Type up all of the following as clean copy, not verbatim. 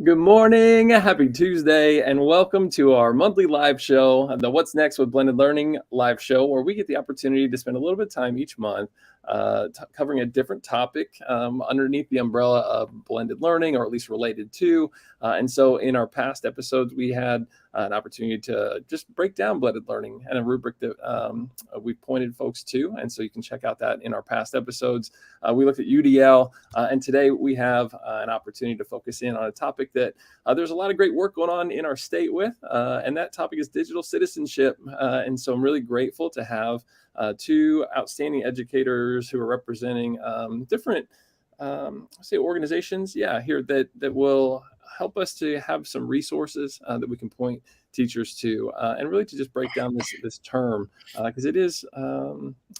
Good morning, happy Tuesday, and welcome to our monthly live show, the What's Next with Blended Learning live show, where we get the opportunity to spend a little bit of time each month covering a different topic underneath the umbrella of blended learning, or at least related to. And so in our past episodes, we had an opportunity to just break down blended learning and a rubric that we pointed folks to. And so you can check out that in our past episodes. We looked at UDL, and today we have an opportunity to focus in on a topic that there's a lot of great work going on in our state with, and that topic is digital citizenship. And so I'm really grateful to have two outstanding educators who are representing different organizations here that will help us to have some resources that we can point teachers to, and really to just break down this term, because it is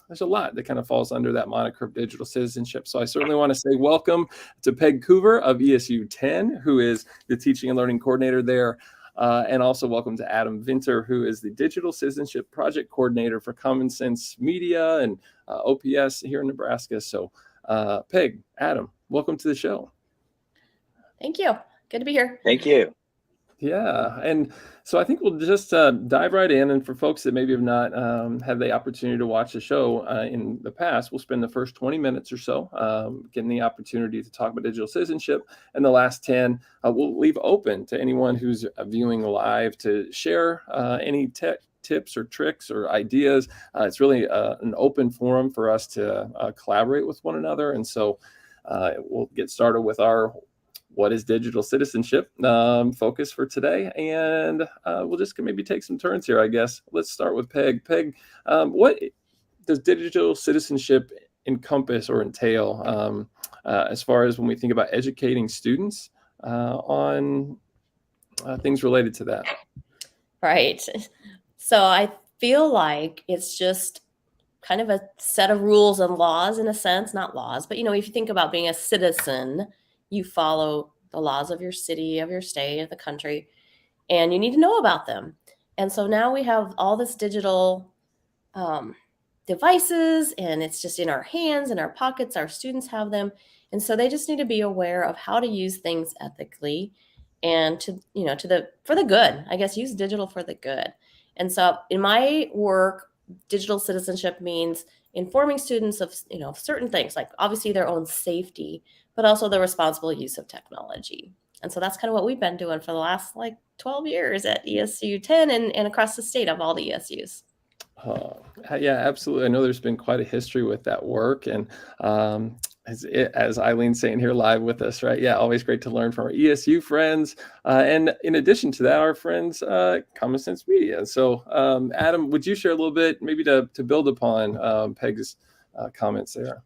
there's a lot that kind of falls under that moniker of digital citizenship. So I certainly want to say welcome to Peg Coover of ESU 10, who is the teaching and learning coordinator there. And also welcome to Adam Vinter, who is the Digital Citizenship Project Coordinator for Common Sense Media and OPS here in Nebraska. So Peg, Adam, welcome to the show. Thank you. Good to be here. Thank you. Yeah, and so I think we'll just dive right in. And for folks that maybe have not had the opportunity to watch the show in the past, we'll spend the first 20 minutes or so getting the opportunity to talk about digital citizenship. And the last 10, we'll leave open to anyone who's viewing live to share any tips or tricks or ideas. It's really an open forum for us to collaborate with one another. And so we'll get started with our what is digital citizenship focus for today, and we'll just maybe take some turns here, I guess. Let's start with Peg. Peg, what does digital citizenship encompass or entail as far as when we think about educating students on things related to that? Right. So I feel like it's just kind of a set of rules and laws in a sense, not laws, but if you think about being a citizen, you follow the laws of your city, of your state, of the country, and you need to know about them. And so now we have all this digital devices, and it's just in our hands, in our pockets. Our students have them. And so they just need to be aware of how to use things ethically and for the good. I guess use digital for the good. And so in my work, digital citizenship means informing students of certain things, like obviously their own safety, but also the responsible use of technology. And so that's kind of what we've been doing for the last 12 years at ESU 10 and across the state of all the ESUs. Yeah, absolutely. I know there's been quite a history with that work, and as Eileen's saying here live with us, right? Yeah, always great to learn from our ESU friends, and in addition to that, our friends Common Sense Media. So Adam, would you share a little bit, maybe to build upon Peg's comments there?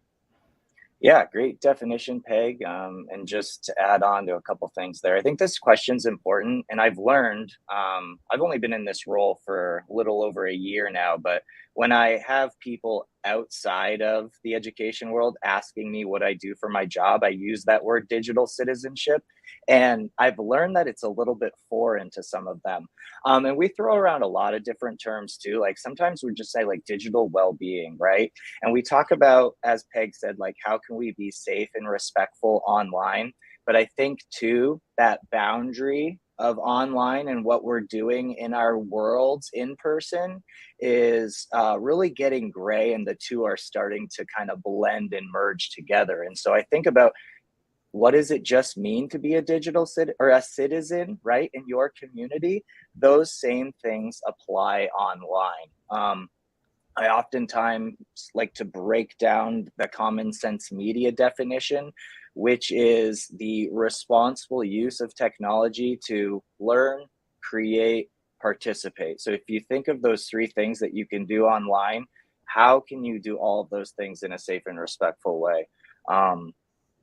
Yeah, great definition, Peg. And just to add on to a couple things there, I think this question's important. And I've learned, I've only been in this role for a little over a year now, but when I have people outside of the education world asking me what I do for my job, I use that word digital citizenship. And I've learned that it's a little bit foreign to some of them. And we throw around a lot of different terms too. Like sometimes we just say digital well-being, right? And we talk about, as Peg said, how can we be safe and respectful online? But I think too, that boundary of online and what we're doing in our worlds in person is really getting gray, and the two are starting to kind of blend and merge together. And so I think about, what does it just mean to be a digital citizen, right, in your community? Those same things apply online. I oftentimes like to break down the Common Sense Media definition, which is the responsible use of technology to learn, create, participate. So if you think of those three things that you can do online, how can you do all of those things in a safe and respectful way?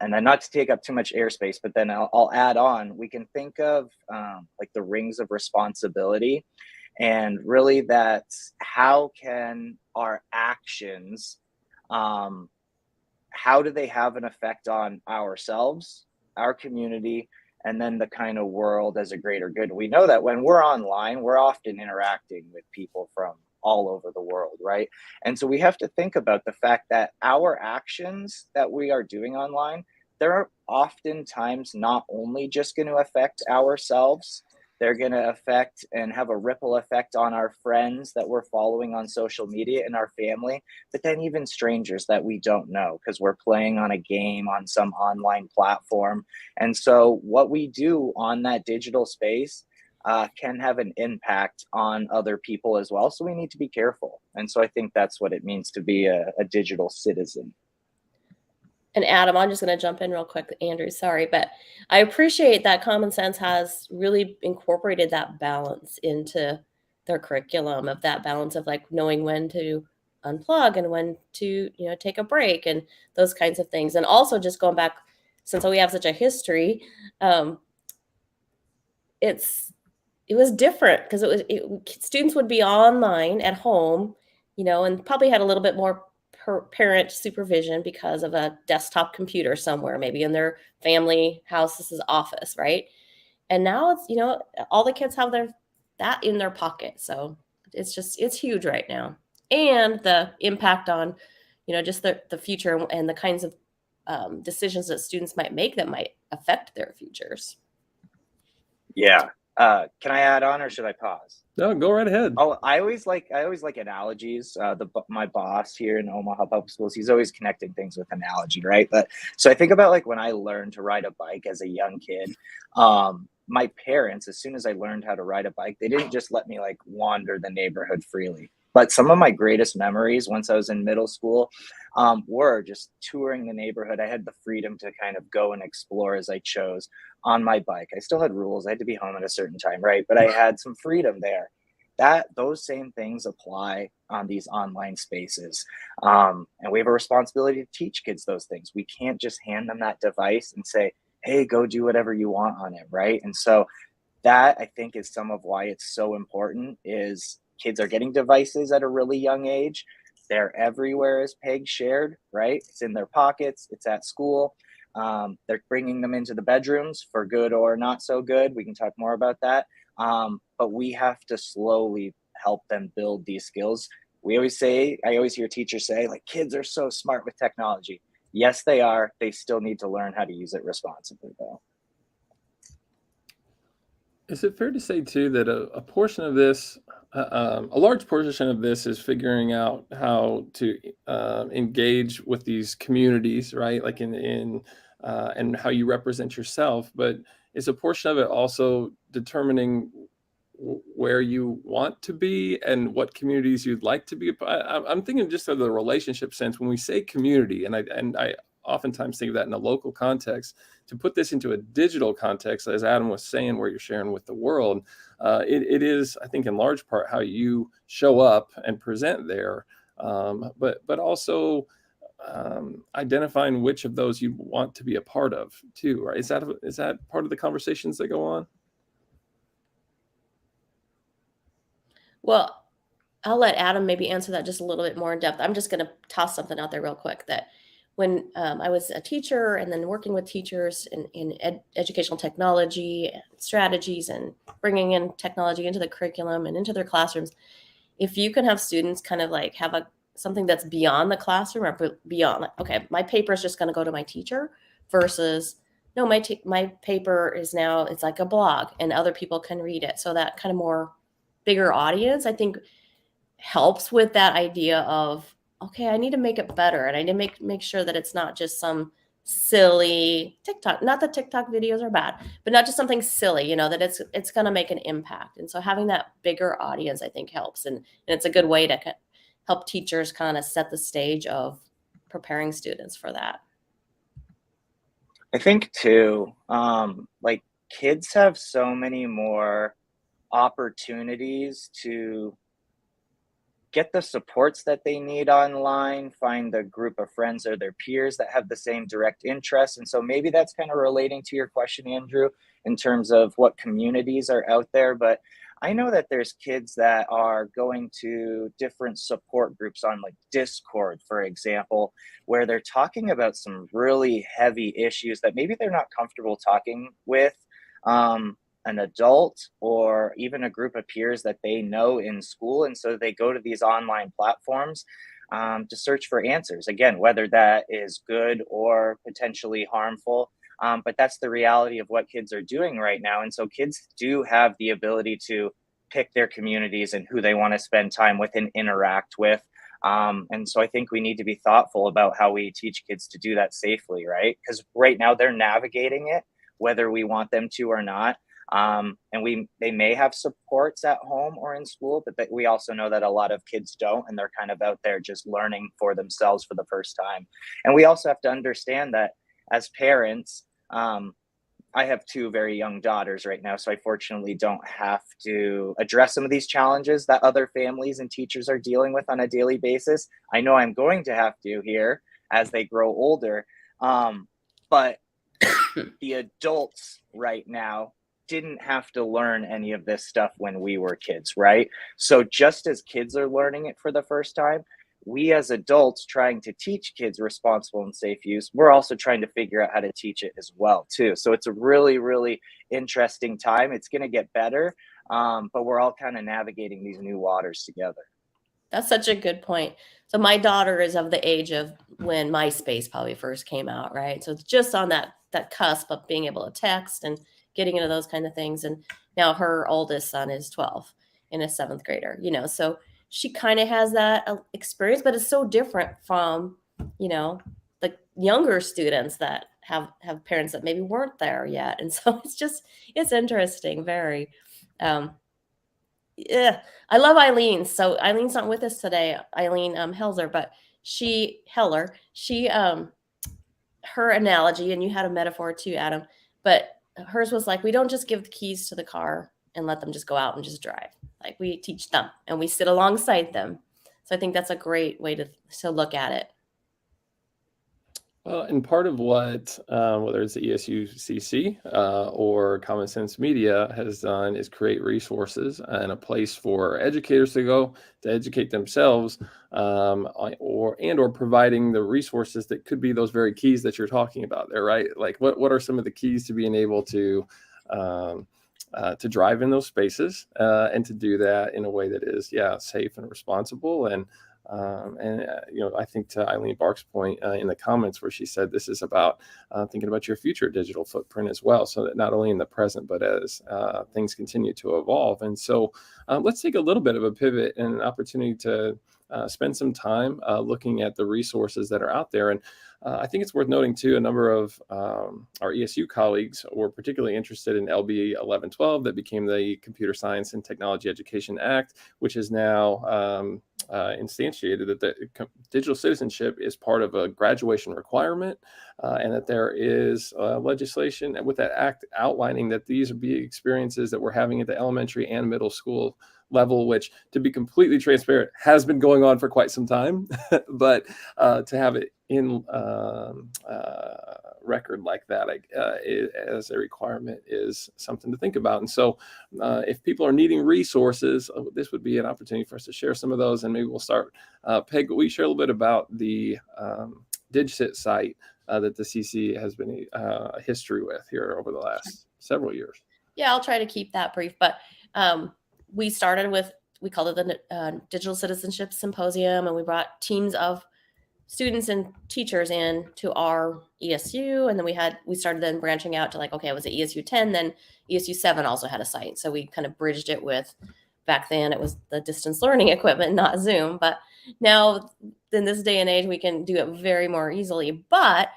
And then, not to take up too much airspace, but then I'll add on, we can think of the rings of responsibility. And really that's how can our actions, how do they have an effect on ourselves, our community, and then the kind of world as a greater good? We know that when we're online, we're often interacting with people from all over the world, right? And so we have to think about the fact that our actions that we are doing online, they're oftentimes not only just going to affect ourselves, they're going to affect and have a ripple effect on our friends that we're following on social media and our family, but then even strangers that we don't know because we're playing on a game on some online platform. And so, what we do on that digital space can have an impact on other people as well. So, we need to be careful. And so, I think that's what it means to be a digital citizen. And Adam, I'm just going to jump in real quick. Andrew, sorry, but I appreciate that Common Sense has really incorporated that balance into their curriculum, of that balance of like knowing when to unplug and when to, take a break and those kinds of things. And also just going back, since we have such a history, um, it was different because students would be online at home, and probably had a little bit more parent supervision because of a desktop computer somewhere, maybe in their family house's office, right? And now it's, all the kids have that in their pocket. So it's huge right now. And the impact on, just the future and the kinds of decisions that students might make that might affect their futures. Yeah. Can I add on or should I pause? No, go right ahead. Oh, I always like analogies. My boss here in Omaha Public Schools, he's always connecting things with analogy, right? But so I think about like when I learned to ride a bike as a young kid. My parents, as soon as I learned how to ride a bike, they didn't just let me like wander the neighborhood freely. But some of my greatest memories once I was in middle school were just touring the neighborhood. I had the freedom to kind of go and explore as I chose on my bike. I still had rules. I had to be home at a certain time, right? But I had some freedom there. Those same things apply on these online spaces. And we have a responsibility to teach kids those things. We can't just hand them that device and say, hey, go do whatever you want on it, right? And so that I think is some of why it's so important is kids are getting devices at a really young age. They're everywhere, as Peg shared, right? It's in their pockets, it's at school. They're bringing them into the bedrooms for good or not so good. We can talk more about that. But we have to slowly help them build these skills. I always hear teachers say, like, kids are so smart with technology. Yes, they are. They still need to learn how to use it responsibly, though. Is it fair to say too that a portion of this, a large portion of this, is figuring out how to engage with these communities, right? Like in and how you represent yourself, but is a portion of it also determining where you want to be and what communities you'd like to be? I'm thinking just of the relationship sense when we say community, and I oftentimes think of that in a local context. To put this into a digital context, as Adam was saying, where you're sharing with the world, it is, I think, in large part how you show up and present there, but also identifying which of those you want to be a part of too, right? Is that part of the conversations that go on? Well, I'll let Adam maybe answer that just a little bit more in depth. I'm just going to toss something out there real quick that when I was a teacher and then working with teachers in educational technology and strategies and bringing in technology into the curriculum and into their classrooms, if you can have students kind of like have something that's beyond the classroom or beyond, like, okay, my paper is just going to go to my teacher versus no, my paper is now, it's like a blog and other people can read it. So that kind of more bigger audience, I think, helps with that idea of, okay, I need to make it better. And I need to make sure that it's not just some silly TikTok, not that TikTok videos are bad, but not just something silly, that it's going to make an impact. And so having that bigger audience, I think, helps. And it's a good way to help teachers kind of set the stage of preparing students for that. I think too, like kids have so many more opportunities to get the supports that they need online, find a group of friends or their peers that have the same direct interests. And so maybe that's kind of relating to your question, Andrew, in terms of what communities are out there. But I know that there's kids that are going to different support groups on like Discord, for example, where they're talking about some really heavy issues that maybe they're not comfortable talking with an adult or even a group of peers that they know in school. And so they go to these online platforms. to search for answers. Again, whether that is good or potentially harmful. But that's the reality of what kids are doing right now. And so kids do have the ability to pick their communities and who they want to spend time with and interact with. And so I think we need to be thoughtful about how we teach kids to do that safely, right? Because right now they're navigating it, whether we want them to or not. And they may have supports at home or in school, but we also know that a lot of kids don't, and they're kind of out there just learning for themselves for the first time. And we also have to understand that as parents, I have two very young daughters right now, so I fortunately don't have to address some of these challenges that other families and teachers are dealing with on a daily basis. I know I'm going to have to here as they grow older, but the adults right now didn't have to learn any of this stuff when we were kids, right? So just as kids are learning it for the first time, we as adults trying to teach kids responsible and safe use, we're also trying to figure out how to teach it as well too. So it's a really, really interesting time. It's going to get better, but we're all kind of navigating these new waters together. That's such a good point. So my daughter is of the age of when MySpace probably first came out, right? So it's just on that cusp of being able to text and getting into those kind of things. And now her oldest son is 12 and a seventh grader, so she kind of has that experience, but it's so different from, the younger students that have parents that maybe weren't there yet. And so it's interesting. Very, yeah. I love Eileen. So Eileen's not with us today, Eileen Helzer, but Heller, her analogy, and you had a metaphor too, Adam, but hers was like, we don't just give the keys to the car and let them just go out and just drive. Like, we teach them and we sit alongside them. So I think that's a great way to look at it. Well, and part of what, whether it's the ESUCC or Common Sense Media has done is create resources and a place for educators to go to educate themselves, or providing the resources that could be those very keys that you're talking about there, right? Like, what are some of the keys to being able to drive in those spaces and to do that in a way that is, safe and responsible. And I think to Eileen Bark's point in the comments where she said this is about thinking about your future digital footprint as well, so that not only in the present, but as things continue to evolve. And so let's take a little bit of a pivot and an opportunity to spend some time looking at the resources that are out there. And I think it's worth noting too, a number of our ESU colleagues were particularly interested in LB 1112 that became the Computer Science and Technology Education Act, which is now instantiated that the digital citizenship is part of a graduation requirement, and that there is legislation with that act outlining that these would be experiences that we're having at the elementary and middle school level, which, to be completely transparent, has been going on for quite some time. But to have it in record like that as a requirement is something to think about. And so if people are needing resources, this would be an opportunity for us to share some of those. And maybe we'll start, Peg, will you share a little bit about the DigCit site that the CC has been a history with here over the last several years? Yeah, I'll try to keep that brief. But we started with, we called it the Digital Citizenship Symposium, and we brought teams of students and teachers in to our ESU. And then we started then branching out to, like, okay, it was at ESU 10, then ESU 7 also had a site. So we kind of bridged it with, back then it was the distance learning equipment, not Zoom. But now in this day and age, we can do it very more easily. But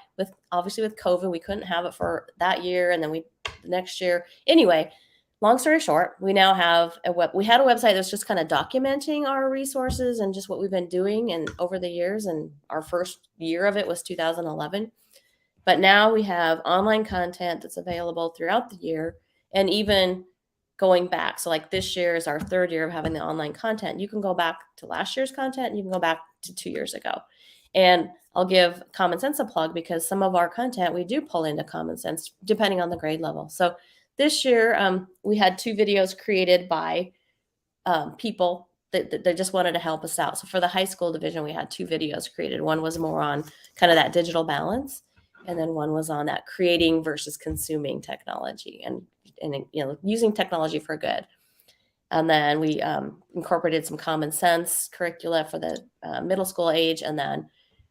obviously with COVID, we couldn't have it for that year. And then the next year, anyway, long story short, we now have we had a website that was just kind of documenting our resources and just what we've been doing and over the years. And our first year of it was 2011. But now we have online content that's available throughout the year, and even going back. So like this year is our third year of having the online content. You can go back to last year's content, and you can go back to 2 years ago. And I'll give Common Sense a plug, because some of our content we do pull into Common Sense depending on the grade level. So this year, we had 2 videos created by people that just wanted to help us out. So for the high school division, we had 2 videos created. One was more on kind of that digital balance, and then one was on that creating versus consuming technology and using technology for good. And then we incorporated some common sense curricula for the middle school age. And then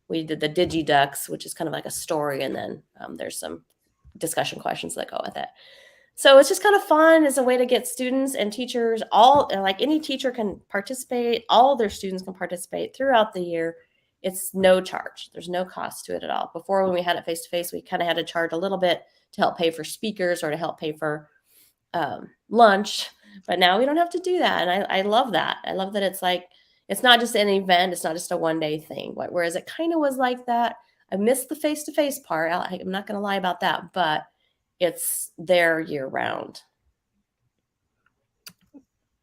we did the DigiDucks, which is kind of like a story. And then there's some discussion questions that go with it. So it's just kind of fun as a way to get students and teachers like any teacher can participate. All of their students can participate throughout the year. It's no charge. There's no cost to it at all. Before, when we had it face to face, we kind of had to charge a little bit to help pay for speakers or to help pay for lunch. But now we don't have to do that. And I love that. I love that it's not just an event. It's not just a one-day thing. Whereas it kind of was like that. I missed the face-to-face part. I'm not going to lie about that, but it's there year round.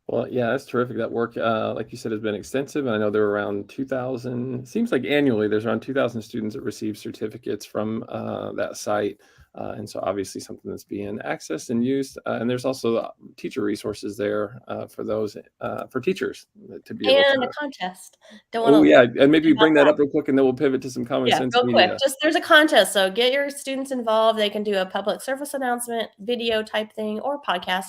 Well, yeah, that's terrific. That work, like you said, has been extensive. And I know there are around 2,000, it seems like annually there's around 2,000 students that receive certificates from that site. And so obviously something that's being accessed and used. And there's also teacher resources there for those, for teachers to be able And to. a contest. Oh, yeah. And maybe bring that up real quick and then we'll pivot to some common Yeah, sense real media. quick. Just there's a contest. So get your students involved. They can do a public service announcement, video type thing, or podcast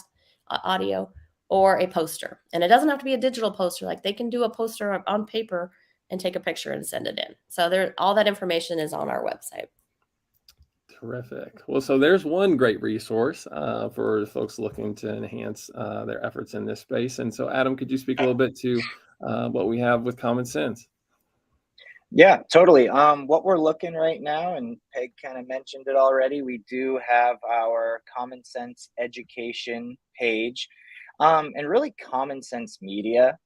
audio, or a poster. And it doesn't have to be a digital poster. Like they can do a poster on paper and take a picture and send it in. So all that information is on our website. Terrific. Well, so there's one great resource for folks looking to enhance their efforts in this space. And so, Adam, could you speak a little bit to what we have with Common Sense? Yeah, totally. What we're looking right now, and Peg kind of mentioned it already, we do have our Common Sense education page, and really Common Sense media.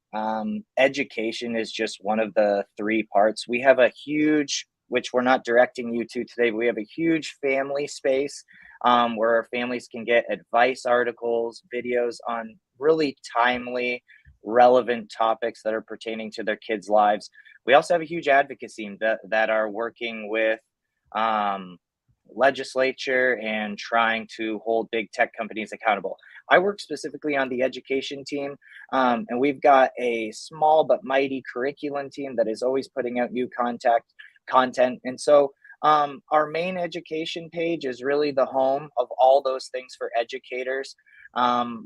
Education is just one of the three parts. We have a huge, which we're not directing you to today, but we have a huge family space where our families can get advice articles, videos on really timely, relevant topics that are pertaining to their kids' lives. We also have a huge advocacy team that are working with legislature and trying to hold big tech companies accountable. I work specifically on the education team, and we've got a small but mighty curriculum team that is always putting out new content. And so our main education page is really the home of all those things for educators.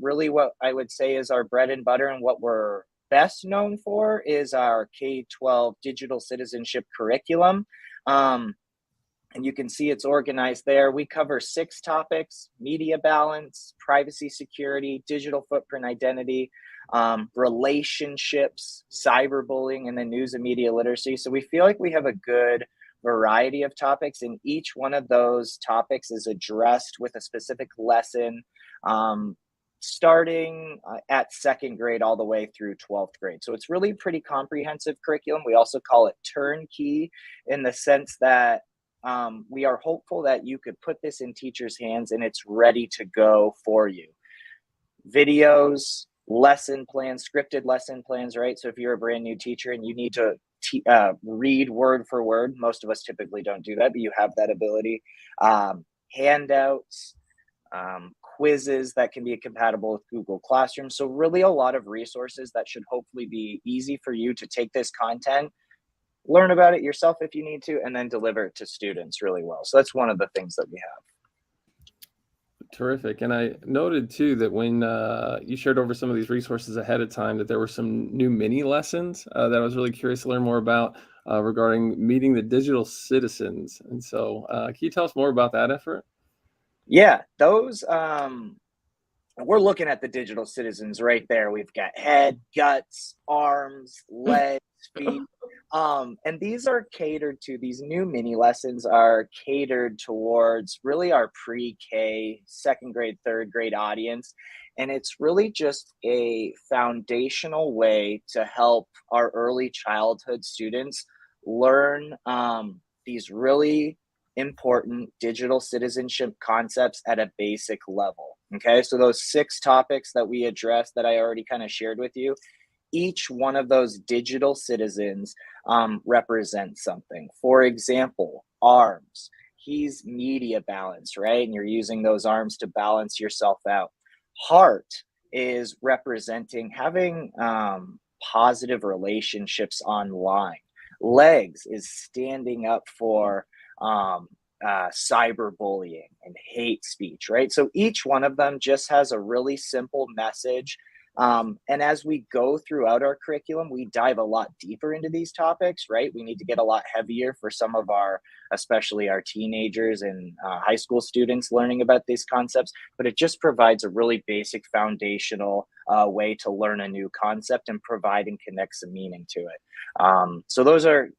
Really what I would say is our bread and butter, and what we're best known for is our K-12 digital citizenship curriculum. And you can see it's organized there. We cover 6 topics: media balance, privacy security, digital footprint identity, relationships, cyberbullying, and then news and media literacy. So we feel like we have a good variety of topics, and each one of those topics is addressed with a specific lesson, starting at 2nd grade all the way through 12th grade. So it's really pretty comprehensive curriculum. We also call it turnkey in the sense that we are hopeful that you could put this in teachers' hands and it's ready to go for you. Videos, lesson plans, scripted lesson plans, right? So if you're a brand new teacher and you need to read word for word, most of us typically don't do that, but you have that ability. Handouts, quizzes that can be compatible with Google Classroom. So really a lot of resources that should hopefully be easy for you to take this content, learn about it yourself if you need to, and then deliver it to students really well. So that's one of the things that we have. Terrific. And I noted too that when you shared over some of these resources ahead of time, that there were some new mini lessons that I was really curious to learn more about regarding meeting the digital citizens. And so can you tell us more about that effort? Yeah, those, we're looking at the digital citizens right there. We've got head, guts, arms, legs, feet. And these new mini lessons are catered towards really our pre-K, 2nd grade, 3rd grade audience. And it's really just a foundational way to help our early childhood students learn these really important digital citizenship concepts at a basic level. Okay, so those 6 topics that we addressed that I already kind of shared with you, each one of those digital citizens represents something. For example, arms. He's media balance, right? And you're using those arms to balance yourself out. Heart is representing having positive relationships online. Legs is standing up for cyberbullying and hate speech, right? So each one of them just has a really simple message And as we go throughout our curriculum, we dive a lot deeper into these topics, right? We need to get a lot heavier for some of our, especially our teenagers and high school students learning about these concepts, but it just provides a really basic foundational way to learn a new concept and provide and connect some meaning to it. So those are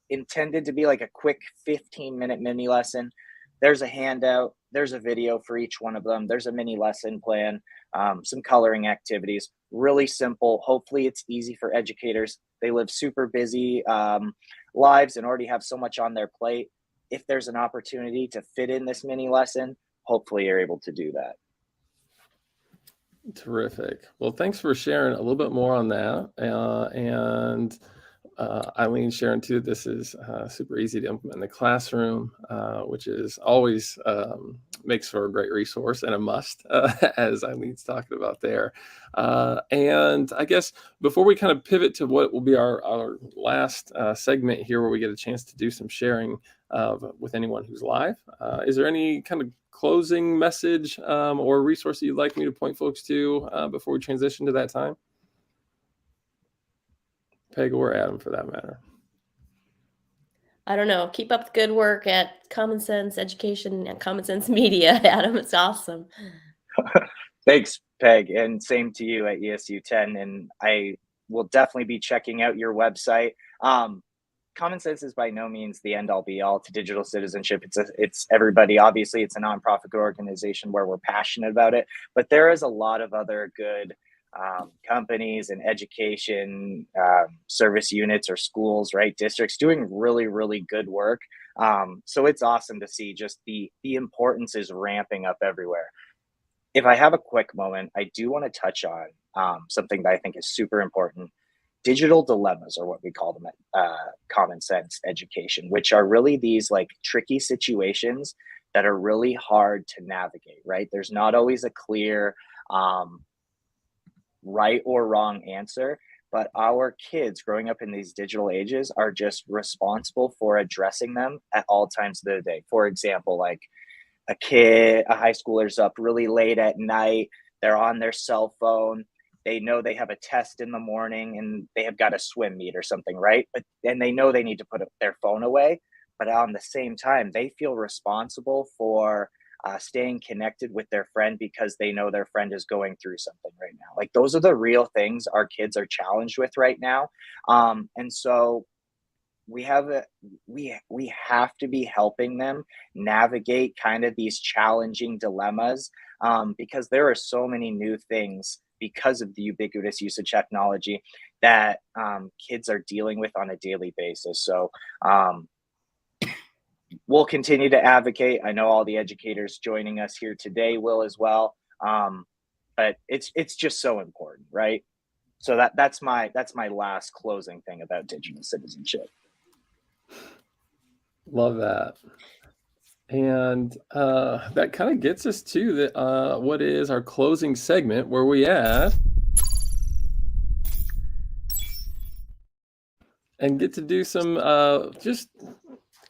intended to be like a quick 15-minute mini lesson. There's a handout, there's a video for each one of them, there's a mini lesson plan, some coloring activities, really simple. Hopefully it's easy for educators. They live super busy lives and already have so much on their plate. If there's an opportunity to fit in this mini lesson, hopefully you're able to do that. Terrific. Well, thanks for sharing a little bit more on that. And Eileen sharing too, this is super easy to implement in the classroom, which is always makes for a great resource and a must, as Eileen's talking about there. And I guess before we kind of pivot to what will be our last segment here, where we get a chance to do some sharing with anyone who's live, is there any kind of closing message or resource that you'd like me to point folks to before we transition to that time? Peg or Adam, for that matter. I don't know. Keep up the good work at Common Sense Education and Common Sense Media, Adam. It's awesome. Thanks, Peg, and same to you at ESU 10. And I will definitely be checking out your website. Common Sense is by no means the end all be all to digital citizenship. It's everybody. Obviously, it's a nonprofit organization where we're passionate about it, but there is a lot of other good companies and education service units or schools, right? Districts doing really, really good work. So it's awesome to see just the importance is ramping up everywhere. If I have a quick moment, I do want to touch on something that I think is super important. Digital dilemmas are what we call them at Common Sense Education, which are really these like tricky situations that are really hard to navigate, right? There's not always a clear right or wrong answer, but our kids growing up in these digital ages are just responsible for addressing them at all times of the day. For example, like a high schooler's up really late at night, they're on their cell phone, they know they have a test in the morning and they have got a swim meet or something, right? And they know they need to put their phone away, but on the same time, they feel responsible for staying connected with their friend because they know their friend is going through something right now. Like those are the real things our kids are challenged with right now. And so we have to be helping them navigate kind of these challenging dilemmas because there are so many new things because of the ubiquitous use of technology that kids are dealing with on a daily basis. So we'll continue to advocate. I know all the educators joining us here today will as well. But it's just so important, right? So that's my last closing thing about digital citizenship. Love that. And that kind of gets us to the what is our closing segment, where we add and get to do some just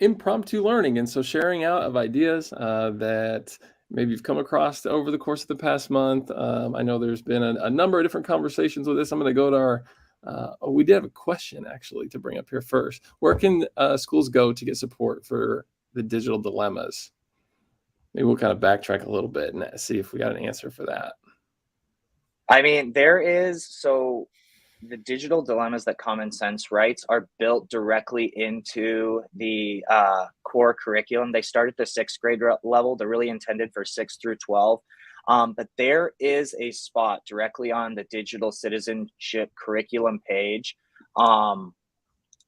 impromptu learning. And so sharing out of ideas that maybe you've come across over the course of the past month. I know there's been a number of different conversations with this. I'm going to go to our, we did have a question actually to bring up here first. Where can schools go to get support for the digital dilemmas? Maybe we'll kind of backtrack a little bit and see if we got an answer for that. I mean, the digital dilemmas that Common Sense writes are built directly into the core curriculum. They start at the 6th grade level. They're really intended for 6 through 12. But there is a spot directly on the Digital Citizenship curriculum page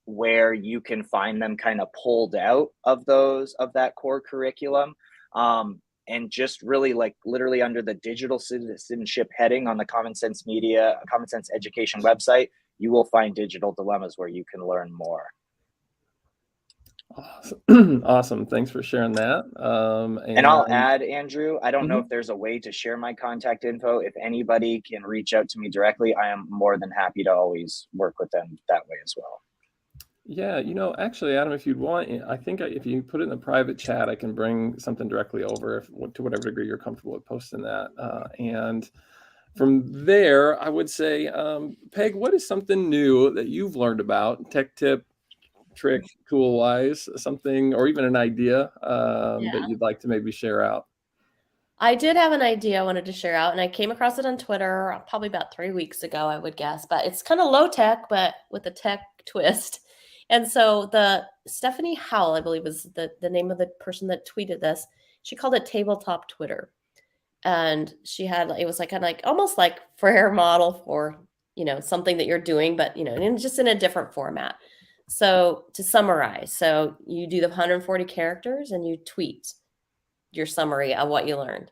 where you can find them kind of pulled out of that core curriculum. And just really like literally under the digital citizenship heading on the Common Sense Education website, you will find digital dilemmas where you can learn more. Awesome. Thanks for sharing that. And I'll add, Andrew, I don't know if there's a way to share my contact info. If anybody can reach out to me directly, I am more than happy to always work with them that way as well. Yeah, actually, Adam, if you'd want, I think if you put it in the private chat, I can bring something directly over to whatever degree you're comfortable with posting that. And from there, I would say, Peg, what is something new that you've learned about tech tip, trick, cool wise, something, or even an idea that you'd like to maybe share out? I did have an idea I wanted to share out, and I came across it on Twitter probably about 3 weeks ago, I would guess. But it's kind of low tech, but with a tech twist. And so the Stephanie Howell, I believe, is the name of the person that tweeted this. She called it Tabletop Twitter, and she had it was like kind of like almost like Frere model for something that you're doing, but just in a different format. So to summarize, so you do the 140 characters and you tweet your summary of what you learned.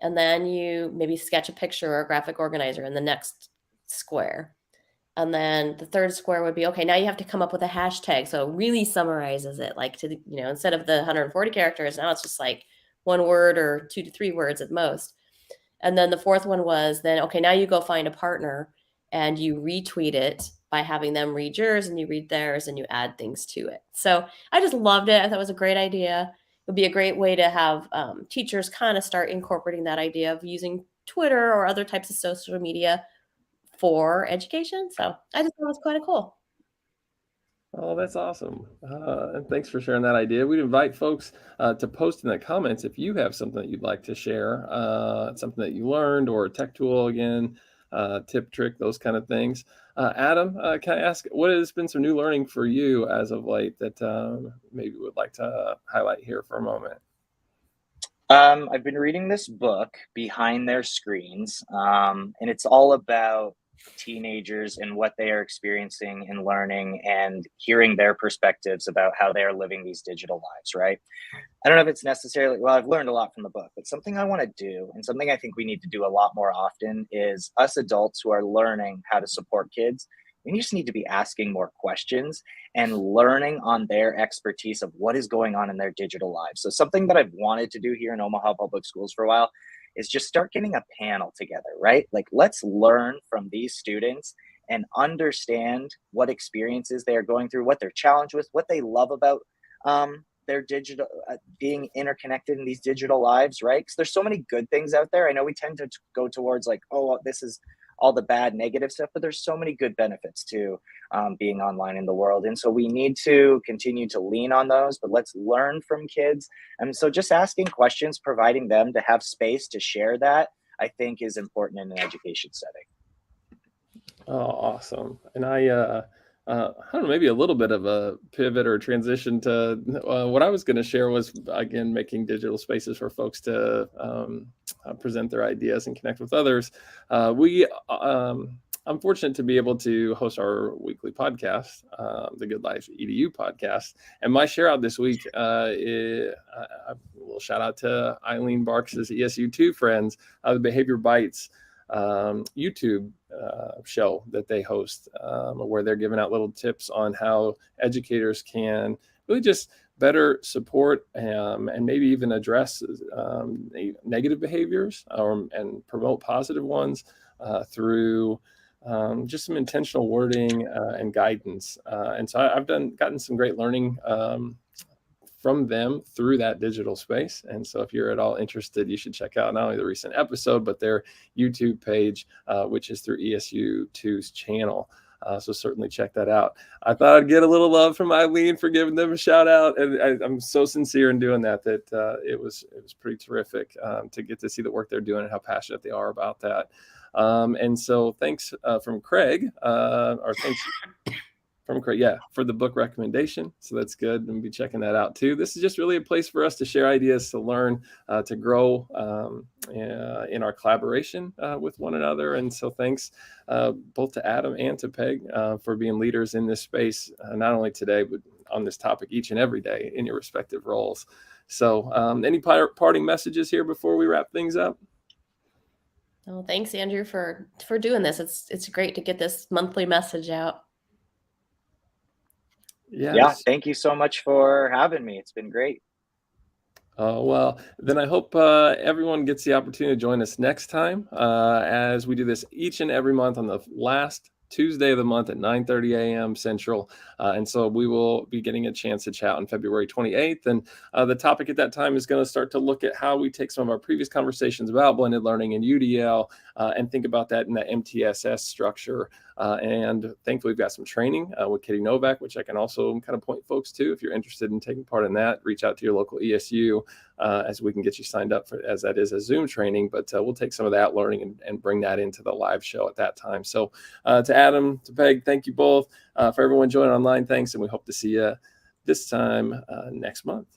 And then you maybe sketch a picture or a graphic organizer in the next square. And then the third square would be, okay, now you have to come up with a hashtag. So it really summarizes it, like instead of the 140 characters, now it's just like 1 word or 2 to 3 words at most. And then the fourth one was then, okay, now you go find a partner and you retweet it by having them read yours and you read theirs and you add things to it. So I just loved it. I thought it was a great idea. It would be a great way to have teachers kind of start incorporating that idea of using Twitter or other types of social media for education. So I just thought it was kind of cool. Oh, that's awesome. And thanks for sharing that idea. We'd invite folks to post in the comments if you have something that you'd like to share, something that you learned or a tech tool again, tip, trick, those kind of things. Adam, can I ask, what has been some new learning for you as of late that maybe would like to highlight here for a moment? I've been reading this book, Behind Their Screens, and it's all about teenagers and what they are experiencing and learning and hearing their perspectives about how they are living these digital lives, right? I don't know if it's necessarily, well, I've learned a lot from the book, but something I want to do and something I think we need to do a lot more often is us adults who are learning how to support kids. We just need to be asking more questions and learning on their expertise of what is going on in their digital lives. So something that I've wanted to do here in Omaha Public Schools for a while is just start getting a panel together, right? Like let's learn from these students and understand what experiences they are going through, what they're challenged with, what they love about their digital being interconnected in these digital lives, right? Because there's so many good things out there. I know we tend to go towards like, oh, this is all the bad negative stuff, but there's so many good benefits to being online in the world. And so we need to continue to lean on those, but let's learn from kids. And so just asking questions, providing them to have space to share that, I think is important in an education setting. Oh, awesome. And I don't know, maybe a little bit of a pivot or transition to what I was going to share was, again, making digital spaces for folks to present their ideas and connect with others. I'm fortunate to be able to host our weekly podcast, the Good Life EDU podcast. And my share out this week is a little shout out to Eileen Barks's ESU2 friends, the Behavior Bites YouTube show that they host, where they're giving out little tips on how educators can really just better support and maybe even address negative behaviors and promote positive ones through just some intentional wording and guidance. And so I've gotten some great learning from them through that digital space. And so if you're at all interested, you should check out not only the recent episode, but their YouTube page, which is through ESU2's channel. So certainly check that out. I thought I'd get a little love from Eileen for giving them a shout out. And I'm so sincere in doing that it was pretty terrific to get to see the work they're doing and how passionate they are about that. And so thanks from Craig, or thanks from Craig, for the book recommendation. So that's good. And we'll be checking that out too. This is just really a place for us to share ideas, to learn, to grow in our collaboration with one another. And so thanks both to Adam and to Peg for being leaders in this space, not only today, but on this topic each and every day in your respective roles. So any parting messages here before we wrap things up? Oh, thanks, Andrew, for doing this. It's great to get this monthly message out. Yeah, thank you so much for having me. It's been great. Well, then I hope everyone gets the opportunity to join us next time as we do this each and every month on the last Tuesday of the month at 9:30 a.m. Central. And so we will be getting a chance to chat on February 28th. And the topic at that time is going to start to look at how we take some of our previous conversations about blended learning and UDL and think about that in that MTSS structure. And thankfully, we've got some training with Kitty Novak, which I can also kind of point folks to. If you're interested in taking part in that, reach out to your local ESU as we can get you signed up for, as that is a Zoom training. But we'll take some of that learning and bring that into the live show at that time. So to Adam, to Peg, thank you both. For everyone joining online, thanks. And we hope to see you this time next month.